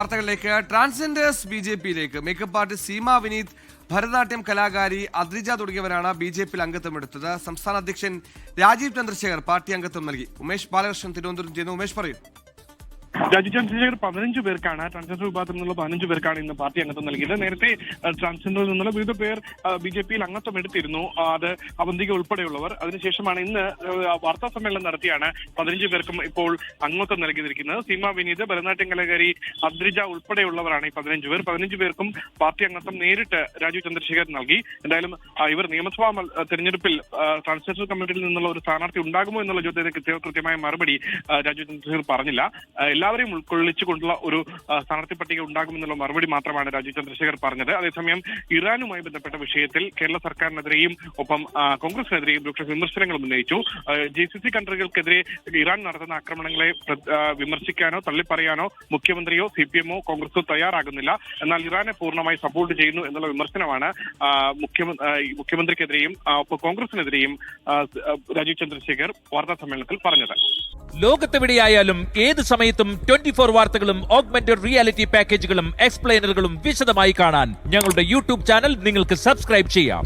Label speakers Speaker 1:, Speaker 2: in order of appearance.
Speaker 1: വാർത്തകളിലേക്ക് ട്രാൻസ്ജെൻഡേഴ്സ് ബിജെപിയിലേക്ക് makeup artist Seema Vineeth, Bharatanatyam കലാകാരി അദ്രിജ തുടങ്ങിയവരാണ് ബിജെപിയിൽ അംഗത്വം എടുത്തത്. സംസ്ഥാന അധ്യക്ഷൻ രാജീവ് ചന്ദ്രശേഖർ പാർട്ടി അംഗത്വം നൽകി. ഉമേഷ് ബാലകൃഷ്ണൻ തിരുവനന്തപുരം ചെയ്യുന്നു. ഉമേഷ് പറയൂ.
Speaker 2: രാജീവ് ചന്ദ്രശേഖർ 15 പേർക്കാണ് ട്രാൻസ്ജെൻഡർ വിഭാഗത്തിൽ നിന്നുള്ള 15 പേർക്കാണ് ഇന്ന് പാർട്ടി അംഗത്വം നൽകിയത്. നേരത്തെ ട്രാൻസ്ജെൻഡറിൽ നിന്നുള്ള വിവിധ പേർ ബിജെപിയിൽ അംഗത്വം എടുത്തിരുന്നു, അത് അവന്തിക ഉൾപ്പെടെയുള്ളവർ. അതിനുശേഷമാണ് ഇന്ന് വാർത്താ സമ്മേളനം നടത്തിയാണ് 15 പേർക്കും ഇപ്പോൾ അംഗത്വം നൽകിയിരിക്കുന്നത്. സീമ വിനീത്, ഭരതനാട്യം കലാകാരി അദ്രിജ ഉൾപ്പെടെയുള്ളവരാണ് ഈ 15 പേർ. 15 പേർക്കും പാർട്ടി അംഗത്വം നേരിട്ട് രാജീവ് ചന്ദ്രശേഖർ നൽകി. എന്തായാലും ഇവർ നിയമസഭാ തെരഞ്ഞെടുപ്പിൽ ട്രാൻസ്ജെൻഡർ കമ്മിറ്റിയിൽ നിന്നുള്ള ഒരു സ്ഥാനാർത്ഥി ഉണ്ടാകുമോ എന്നുള്ള ചോദ്യത്തിന് കൃത്യമായ മറുപടി രാജീവ് ചന്ദ്രശേഖർ പറഞ്ഞില്ല. എല്ലാവരെയും ഉൾക്കൊള്ളിച്ചുകൊണ്ടുള്ള ഒരു സ്ഥാനാർത്ഥി പട്ടിക ഉണ്ടാകുമെന്നുള്ള മറുപടി മാത്രമാണ് രാജീവ് ചന്ദ്രശേഖർ പറഞ്ഞത്. അതേസമയം ഇറാനുമായി ബന്ധപ്പെട്ട വിഷയത്തിൽ കേരള സർക്കാരിനെതിരെയും ഒപ്പം കോൺഗ്രസിനെതിരെയും രൂക്ഷ വിമർശനങ്ങൾ ഉന്നയിച്ചു. GCC കൺട്രികൾക്കെതിരെ ഇറാൻ നടത്തുന്ന ആക്രമണങ്ങളെ വിമർശിക്കാനോ തള്ളിപ്പറയാനോ മുഖ്യമന്ത്രിയോ CPM ഓ കോൺഗ്രസോ തയ്യാറാകുന്നില്ല. എന്നാൽ ഇറാനെ പൂർണ്ണമായി സപ്പോർട്ട് ചെയ്യുന്നു എന്നുള്ള വിമർശനമാണ് മുഖ്യമന്ത്രിക്കെതിരെയും ഒപ്പം കോൺഗ്രസിനെതിരെയും രാജീവ് ചന്ദ്രശേഖർ വാർത്താ സമ്മേളനത്തിൽ പറഞ്ഞത്.
Speaker 3: ലോകത്തെവിടെയായാലും ഏത് സമയത്തും 24 വാർത്തകളും ഓഗ്മെന്റഡ് റിയാലിറ്റി പാക്കേജുകളും എക്സ്പ്ലെയിനറുകളും വിശദമായി കാണാൻ ഞങ്ങളുടെ YouTube ചാനൽ നിങ്ങൾക്ക് സബ്സ്ക്രൈബ് ചെയ്യാം.